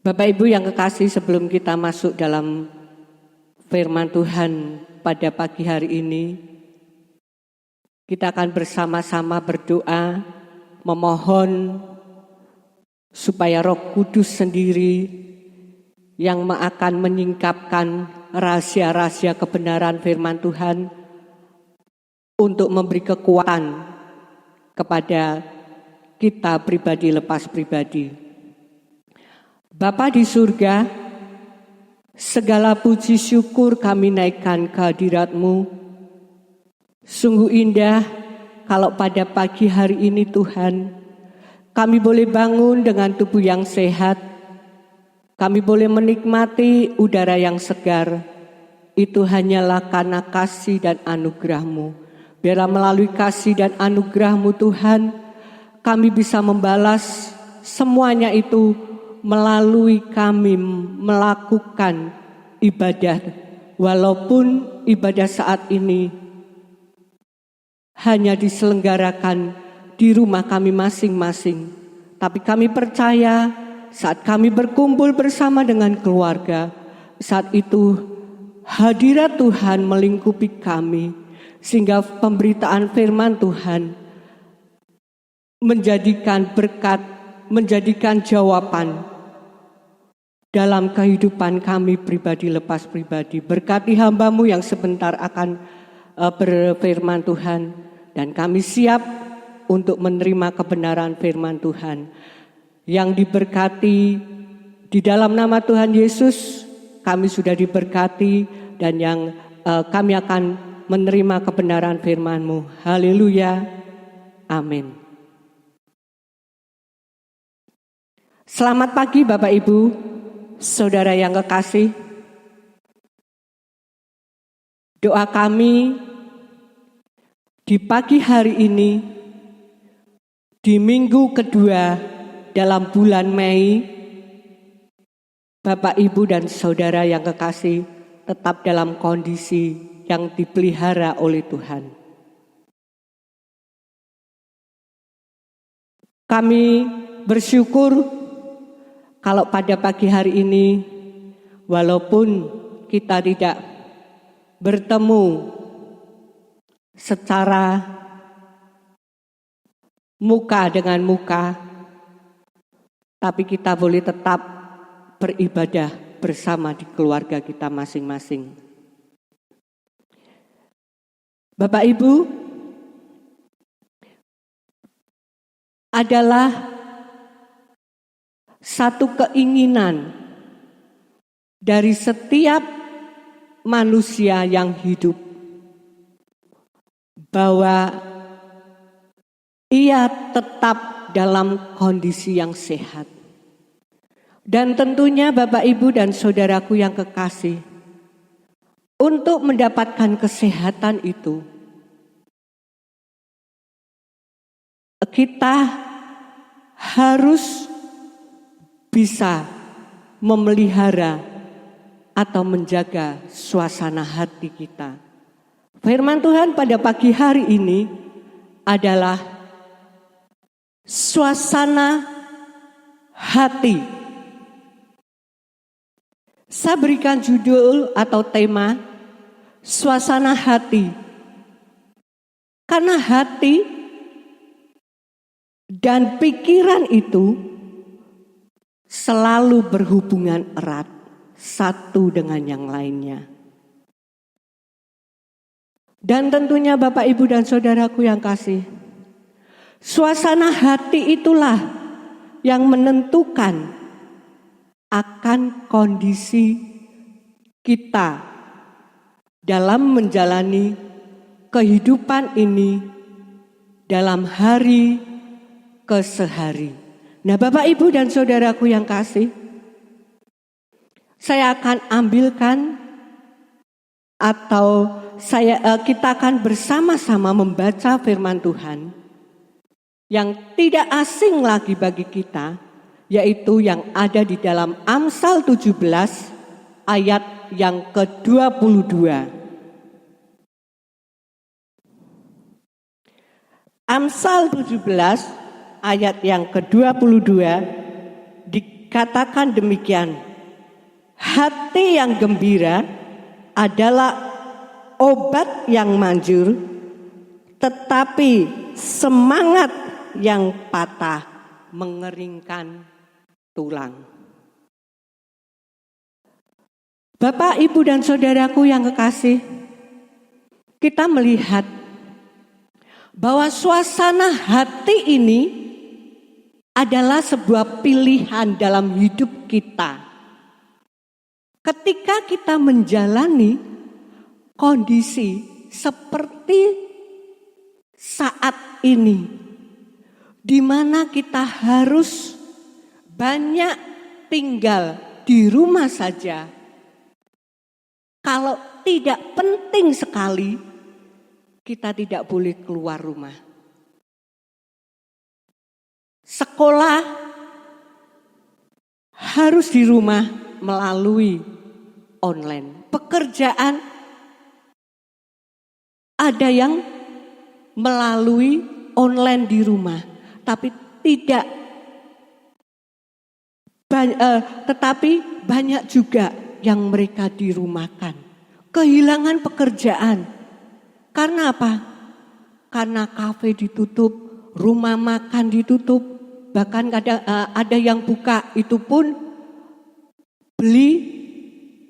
Bapak Ibu yang kekasih, sebelum kita masuk dalam firman Tuhan pada pagi hari ini, kita akan bersama-sama berdoa, memohon supaya Roh Kudus sendiri yang akan menyingkapkan rahasia-rahasia kebenaran firman Tuhan untuk memberi kekuatan kepada kita pribadi lepas pribadi. Bapa di surga, segala puji syukur kami naikkan ke hadirat-Mu. Sungguh indah kalau pada pagi hari ini Tuhan, kami boleh bangun dengan tubuh yang sehat, kami boleh menikmati udara yang segar. Itu hanyalah karena kasih dan anugerah-Mu. Biarlah melalui kasih dan anugerah-Mu Tuhan, kami bisa membalas semuanya itu melalui kami melakukan ibadah. Walaupun ibadah saat ini hanya diselenggarakan di rumah kami masing-masing, tapi kami percaya saat kami berkumpul bersama dengan keluarga, saat itu hadirat Tuhan melingkupi kami, sehingga pemberitaan firman Tuhan menjadikan berkat, menjadikan jawaban dalam kehidupan kami pribadi lepas pribadi. Berkati hamba-Mu yang sebentar akan berfirman Tuhan, dan kami siap untuk menerima kebenaran firman Tuhan yang diberkati di dalam nama Tuhan Yesus. Kami sudah diberkati dan yang kami akan menerima kebenaran firman-Mu. Haleluya, amin. Selamat pagi Bapak Ibu, saudara yang kekasih. Doa kami di pagi hari ini, di minggu kedua dalam bulan Mei, Bapak Ibu dan saudara yang kekasih tetap dalam kondisi yang dipelihara oleh Tuhan. Kami bersyukur kalau pada pagi hari ini, walaupun kita tidak bertemu secara muka dengan muka, tapi kita boleh tetap beribadah bersama di keluarga kita masing-masing. Bapak Ibu, adalah satu keinginan dari setiap manusia yang hidup, bahwa ia tetap dalam kondisi yang sehat. Dan tentunya Bapak Ibu dan saudaraku yang kekasih, untuk mendapatkan kesehatan itu, kita harus bisa memelihara atau menjaga suasana hati kita. Firman Tuhan pada pagi hari ini adalah suasana hati. Saya berikan judul atau tema suasana hati. Karena hati dan pikiran itu selalu berhubungan erat satu dengan yang lainnya. Dan tentunya Bapak Ibu dan saudaraku yang kasih, suasana hati itulah yang menentukan akan kondisi kita dalam menjalani kehidupan ini dalam hari ke sehari. Nah Bapak Ibu dan saudaraku yang kasih, saya akan ambilkan atau kita akan bersama-sama membaca firman Tuhan yang tidak asing lagi bagi kita, yaitu yang ada di dalam Amsal 17 ayat yang ke-22. Amsal 17 ayat yang ke-22 dikatakan demikian, hati yang gembira adalah obat yang manjur, tetapi semangat yang patah mengeringkan tulang. Bapak, Ibu, dan saudaraku yang kekasih, kita melihat bahwa suasana hati ini adalah sebuah pilihan dalam hidup kita. Ketika kita menjalani kondisi seperti saat ini, di mana kita harus banyak tinggal di rumah saja. Kalau tidak penting sekali, kita tidak boleh keluar rumah. Sekolah harus di rumah melalui online. Pekerjaan ada yang melalui online di rumah, tapi tetapi banyak juga yang mereka dirumahkan, kehilangan pekerjaan. Karena apa? Karena kafe ditutup, rumah makan ditutup, bahkan ada yang buka itu pun beli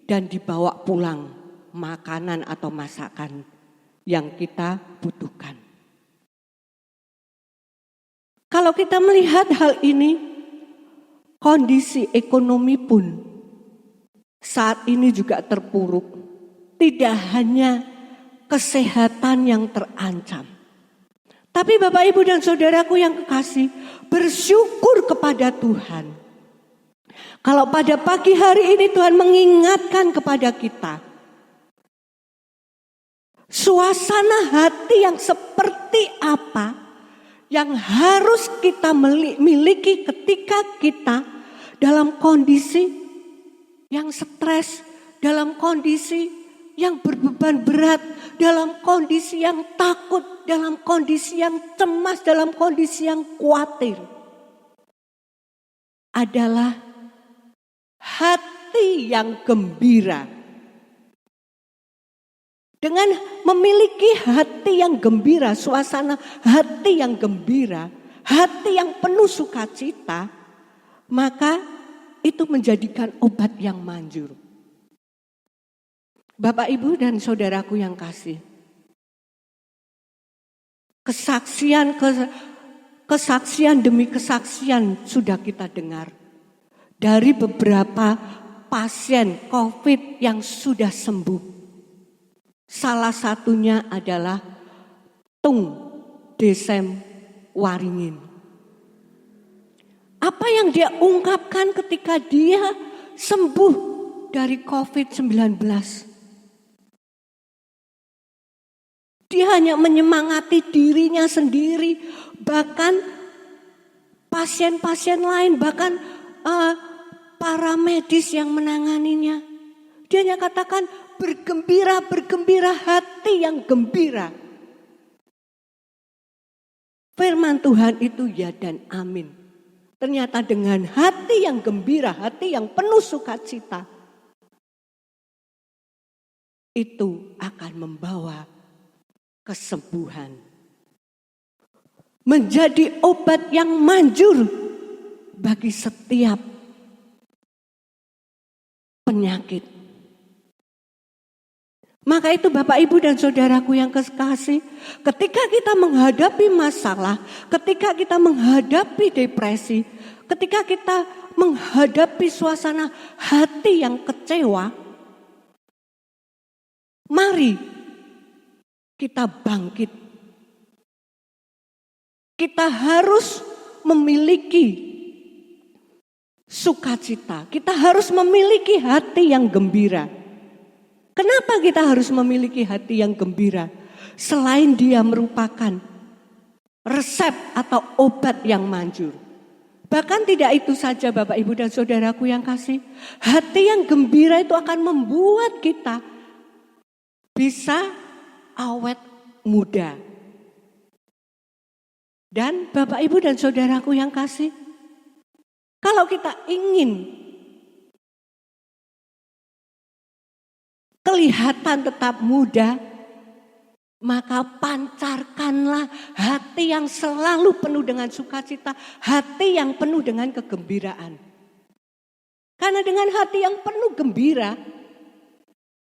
dan dibawa pulang makanan atau masakan yang kita butuhkan. Kalau kita melihat hal ini, kondisi ekonomi pun saat ini juga terpuruk. Tidak hanya kesehatan yang terancam, tapi Bapak, Ibu, dan saudaraku yang kekasih, bersyukur kepada Tuhan. Kalau pada pagi hari ini Tuhan mengingatkan kepada kita, suasana hati yang seperti apa yang harus kita miliki ketika kita dalam kondisi yang stres, dalam kondisi yang berbeban berat, dalam kondisi yang takut, dalam kondisi yang cemas, dalam kondisi yang khawatir. Adalah hati yang gembira. Dengan memiliki hati yang gembira, suasana hati yang gembira, hati yang penuh sukacita, maka itu menjadikan obat yang manjur. Bapak, Ibu, dan saudaraku yang kasih, kesaksian demi kesaksian sudah kita dengar dari beberapa pasien COVID yang sudah sembuh. Salah satunya adalah Tung Desem Waringin. Apa yang dia ungkapkan ketika dia sembuh dari COVID-19? Dia hanya menyemangati dirinya sendiri, bahkan pasien-pasien lain, bahkan para medis yang menanganinya. Dia hanya katakan, bergembira, bergembira, hati yang gembira. Firman Tuhan itu ya dan amin. Ternyata dengan hati yang gembira, hati yang penuh sukacita, itu akan membawa kesembuhan. Menjadi obat yang manjur bagi setiap penyakit. Maka itu Bapak, Ibu, dan saudaraku yang kekasih, ketika kita menghadapi masalah, ketika kita menghadapi depresi, ketika kita menghadapi suasana hati yang kecewa, mari kita bangkit. Kita harus memiliki sukacita, kita harus memiliki hati yang gembira. Kenapa kita harus memiliki hati yang gembira? Selain dia merupakan resep atau obat yang manjur. Bahkan tidak itu saja Bapak, Ibu, dan saudaraku yang kasih. Hati yang gembira itu akan membuat kita bisa awet muda. Dan Bapak, Ibu, dan saudaraku yang kasih, Kalau kita ingin kelihatan tetap muda, maka pancarkanlah hati yang selalu penuh dengan sukacita, hati yang penuh dengan kegembiraan. Karena dengan hati yang penuh gembira,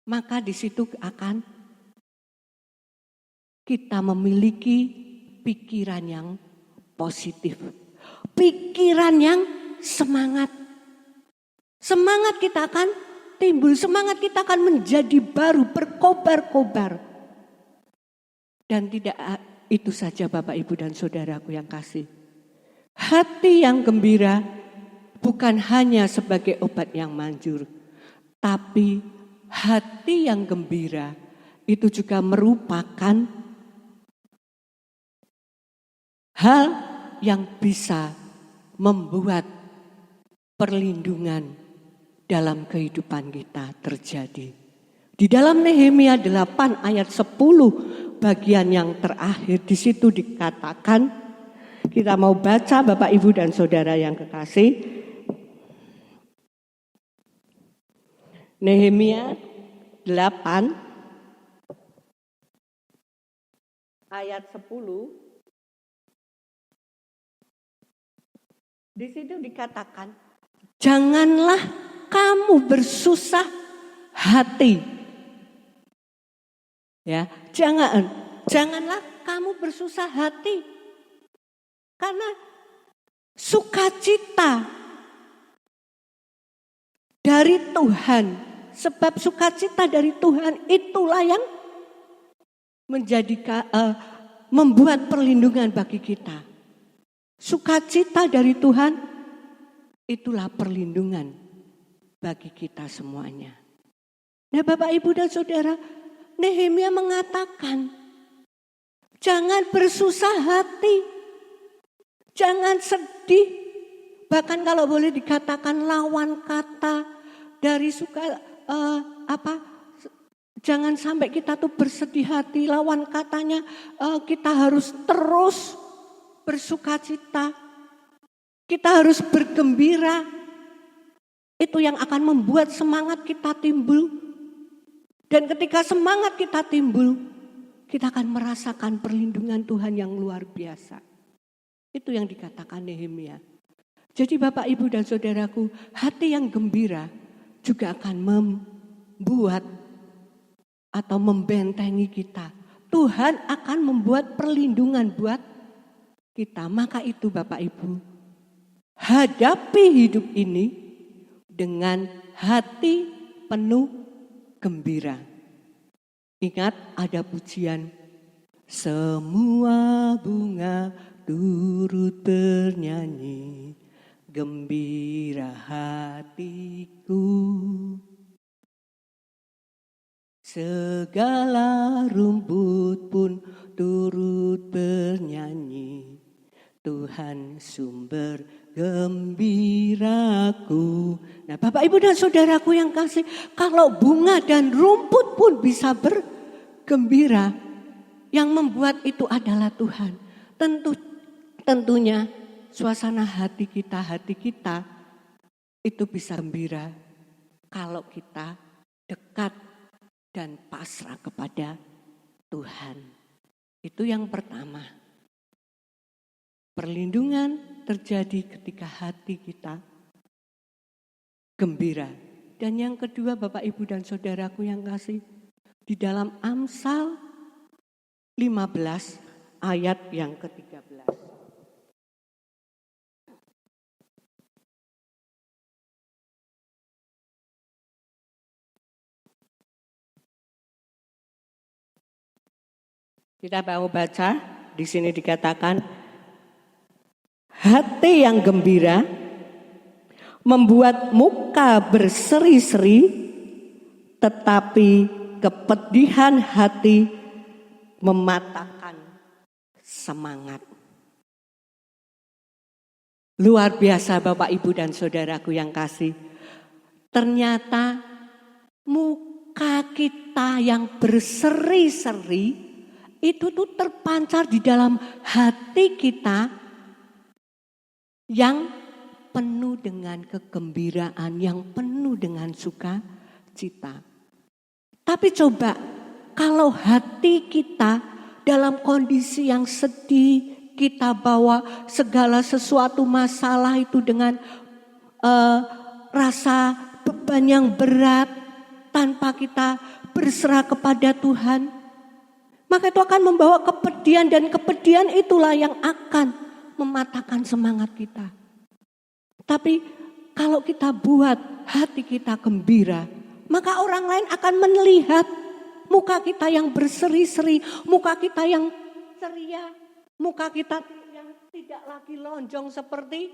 maka di situ akan kita memiliki pikiran yang positif. Pikiran yang semangat. Semangat kita akan timbul, semangat kita akan menjadi baru, berkobar-kobar. Dan tidak itu saja Bapak, Ibu, dan Saudaraku yang kasih. Hati yang gembira bukan hanya sebagai obat yang manjur, tapi hati yang gembira itu juga merupakan hal yang bisa membuat perlindungan dalam kehidupan kita terjadi. Di dalam Nehemia 8 ayat 10 bagian yang terakhir, di situ dikatakan, kita mau baca Bapak, Ibu, dan Saudara yang kekasih. Nehemia 8 ayat 10. Di situ dikatakan, janganlah kamu bersusah hati. Ya, janganlah kamu bersusah hati. Karena sukacita dari Tuhan, sebab sukacita dari Tuhan itulah yang membuat perlindungan bagi kita. Sukacita dari Tuhan itulah perlindungan bagi kita semuanya. Nah, Bapak, Ibu, dan Saudara, Nehemia mengatakan, jangan bersusah hati, jangan sedih, bahkan kalau boleh dikatakan lawan kata dari jangan sampai kita tuh bersedih hati, lawan katanya kita harus terus bersukacita, kita harus bergembira. Itu yang akan membuat semangat kita timbul. Dan ketika semangat kita timbul, kita akan merasakan perlindungan Tuhan yang luar biasa. Itu yang dikatakan Nehemia. Jadi Bapak, Ibu, dan Saudaraku, hati yang gembira juga akan membuat atau membentengi kita. Tuhan akan membuat perlindungan buat kita. Maka itu Bapak, Ibu, hadapi hidup ini dengan hati penuh gembira. Ingat ada pujian, semua bunga turut bernyanyi, gembira hatiku. Segala rumput pun turut bernyanyi, Tuhan sumber gembiraku. Nah, Bapak, Ibu, dan Saudaraku yang kasih, kalau bunga dan rumput pun bisa bergembira, yang membuat itu adalah Tuhan. Tentunya suasana hati kita itu bisa gembira kalau kita dekat dan pasrah kepada Tuhan. Itu yang pertama. Perlindungan terjadi ketika hati kita gembira. Dan yang kedua, Bapak, Ibu, dan Saudaraku yang kasih, di dalam Amsal 15 ayat yang ke-13. Kita mau baca, di sini dikatakan, hati yang gembira membuat muka berseri-seri, tetapi kepedihan hati mematahkan semangat. Luar biasa Bapak, Ibu, dan Saudaraku yang kasih. Ternyata muka kita yang berseri-seri itu tuh terpancar di dalam hati kita yang penuh dengan kegembiraan, yang penuh dengan sukacita. Tapi coba kalau hati kita dalam kondisi yang sedih, kita bawa segala sesuatu masalah itu dengan rasa beban yang berat tanpa kita berserah kepada Tuhan, maka itu akan membawa kepedihan, dan kepedihan itulah yang akan mematahkan semangat kita. Tapi kalau kita buat hati kita gembira, maka orang lain akan melihat muka kita yang berseri-seri, muka kita yang ceria, muka kita yang tidak lagi lonjong seperti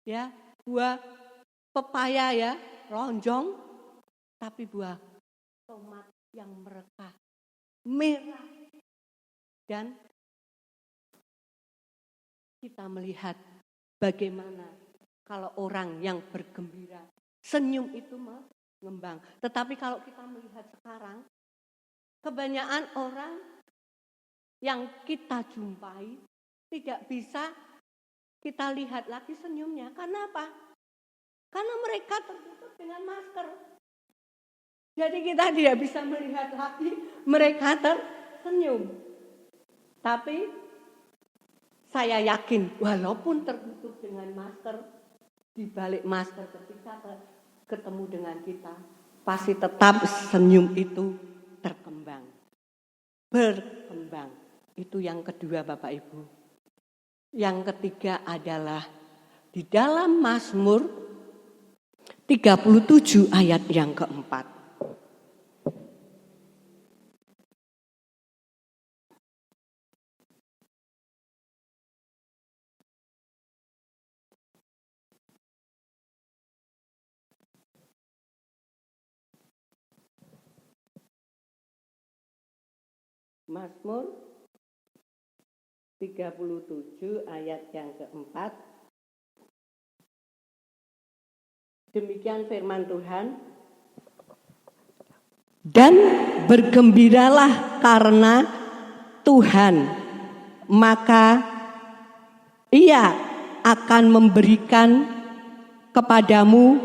ya buah pepaya ya, lonjong, tapi buah tomat yang merekah, merah. Dan kita melihat bagaimana kalau orang yang bergembira, senyum itu mengembang. Tetapi kalau kita melihat sekarang, kebanyakan orang yang kita jumpai tidak bisa kita lihat lagi senyumnya. Karena apa? Karena mereka tertutup dengan masker. Jadi kita tidak bisa melihat lagi mereka tersenyum. Tapi saya yakin walaupun tertutup dengan masker, di balik masker ketika ketemu dengan kita, pasti tetap senyum itu berkembang. Itu yang kedua Bapak Ibu. Yang ketiga adalah di dalam Mazmur 37 ayat yang keempat. Mazmur 37 ayat yang keempat. Demikian firman Tuhan. Dan bergembiralah karena Tuhan, maka Ia akan memberikan kepadamu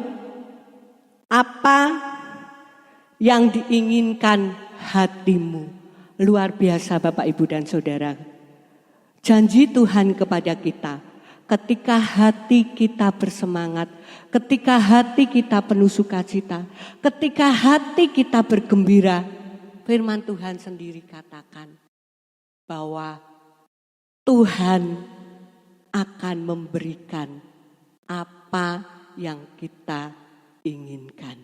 apa yang diinginkan hatimu. Luar biasa Bapak Ibu dan Saudara. Janji Tuhan kepada kita, ketika hati kita bersemangat, ketika hati kita penuh sukacita, ketika hati kita bergembira, firman Tuhan sendiri katakan bahwa Tuhan akan memberikan apa yang kita inginkan.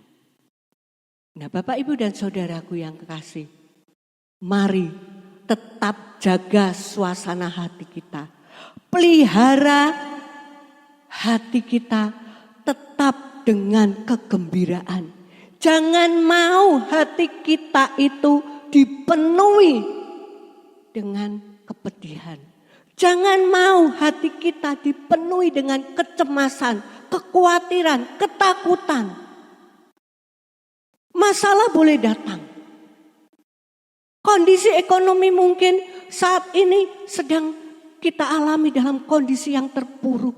Nah Bapak Ibu dan Saudaraku yang kekasih, mari tetap jaga suasana hati kita. Pelihara hati kita tetap dengan kegembiraan. Jangan mau hati kita itu dipenuhi dengan kepedihan. Jangan mau hati kita dipenuhi dengan kecemasan, kekhawatiran, ketakutan. Masalah boleh datang. Kondisi ekonomi mungkin saat ini sedang kita alami dalam kondisi yang terpuruk.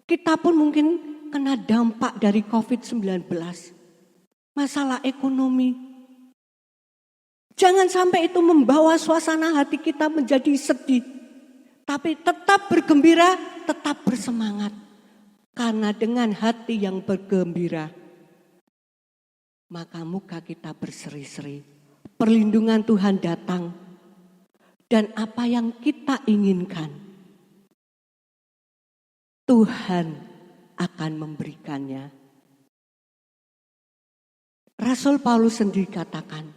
Kita pun mungkin kena dampak dari COVID-19. Masalah ekonomi. Jangan sampai itu membawa suasana hati kita menjadi sedih. Tapi tetap bergembira, tetap bersemangat. Karena dengan hati yang bergembira, maka muka kita berseri-seri. Perlindungan Tuhan datang, dan apa yang kita inginkan, Tuhan akan memberikannya. Rasul Paulus sendiri katakan,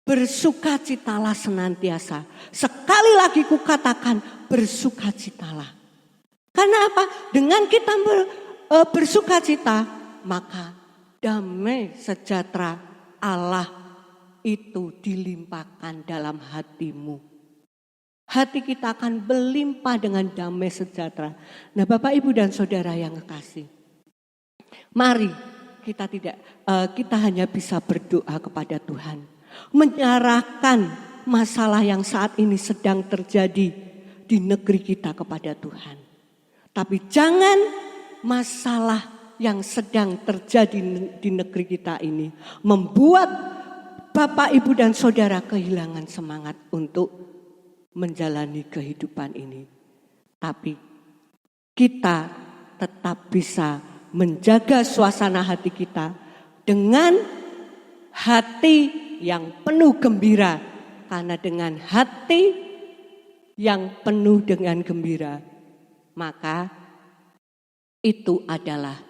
bersukacitalah senantiasa. Sekali lagi kukatakan, bersukacitalah. Karena apa? Dengan kita bersukacita, maka damai sejahtera Allah itu dilimpahkan dalam hatimu. Hati kita akan berlimpah dengan damai sejahtera. Nah Bapak Ibu dan Saudara yang kekasih, mari kita hanya bisa berdoa kepada Tuhan. Menyerahkan masalah yang saat ini sedang terjadi di negeri kita kepada Tuhan. Tapi jangan masalah yang sedang terjadi di negeri kita ini membuat Bapak, Ibu, dan Saudara kehilangan semangat untuk menjalani kehidupan ini. Tapi kita tetap bisa menjaga suasana hati kita dengan hati yang penuh gembira. Karena dengan hati yang penuh dengan gembira, maka itu adalah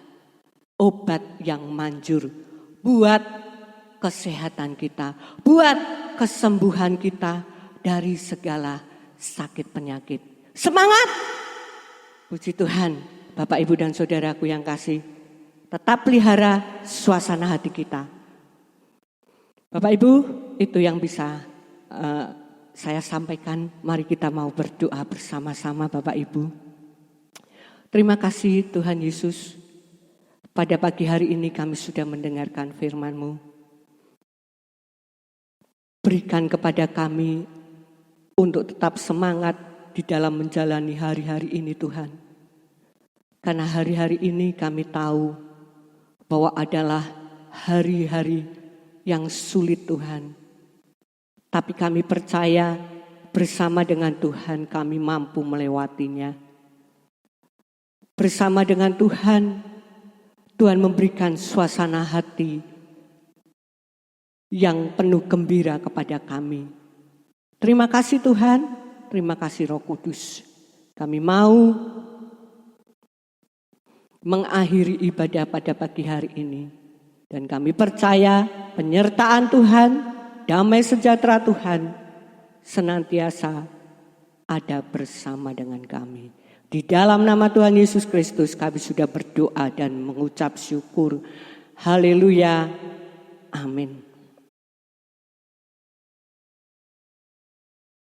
obat yang manjur buat kesehatan kita, buat kesembuhan kita dari segala sakit penyakit. Semangat! Puji Tuhan, Bapak, Ibu, dan Saudaraku yang kasih, tetap pelihara suasana hati kita. Bapak, Ibu, itu yang bisa saya sampaikan. Mari kita mau berdoa bersama-sama, Bapak, Ibu. Terima kasih Tuhan Yesus, pada pagi hari ini kami sudah mendengarkan firman-Mu. Berikan kepada kami untuk tetap semangat di dalam menjalani hari-hari ini, Tuhan. Karena hari-hari ini kami tahu bahwa adalah hari-hari yang sulit, Tuhan. Tapi kami percaya bersama dengan Tuhan kami mampu melewatinya. Bersama dengan Tuhan, Tuhan memberikan suasana hati yang penuh gembira kepada kami. Terima kasih Tuhan, terima kasih Roh Kudus. Kami mau mengakhiri ibadah pada pagi hari ini. Dan kami percaya penyertaan Tuhan, damai sejahtera Tuhan senantiasa ada bersama dengan kami. Di dalam nama Tuhan Yesus Kristus kami sudah berdoa dan mengucap syukur. Haleluya. Amin.